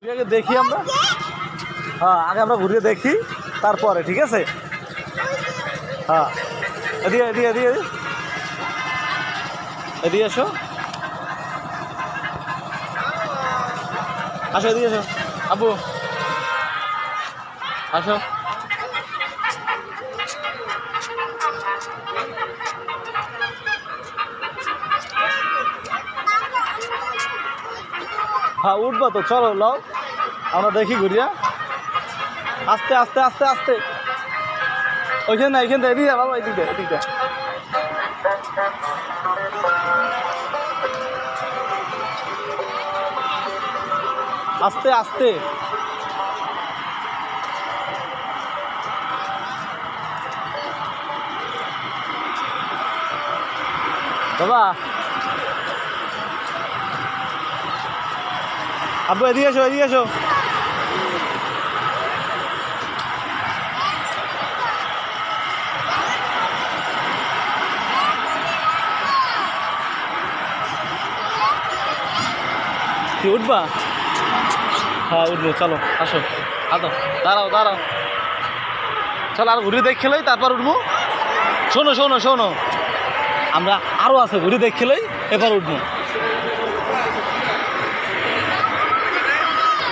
আগে দেখি আমরা, হ্যাঁ আগে আমরা ঘুরিয়ে দেখি তারপরে, ঠিক আছে? হ্যাঁ এদিকে এদিকে এদিকে এদিকে এসো, আসো এদিকে এসো আব্বু, আসো। হ্যাঁ উঠবো তো, চলো লাও আমরা দেখি ঘুরিয়া, আস্তে আস্তে আস্তে আস্তে, ওইখানে না এইখান থেকে এদিকে বাবা, এদিকে এদিকে আস্তে আস্তে। বাবা আব্বু এদিকে এসো, এদিকে এসো। কি উঠবা? হ্যাঁ উঠবো, চলো আসো, আদো দাঁড়াও দাঁড়াও, চলো আর ঘুরে দেখলেই তারপর উঠবো। শোনো শোনো শোনো, আমরা আরও আছে ঘুরে দেখলেই এবার উঠবো।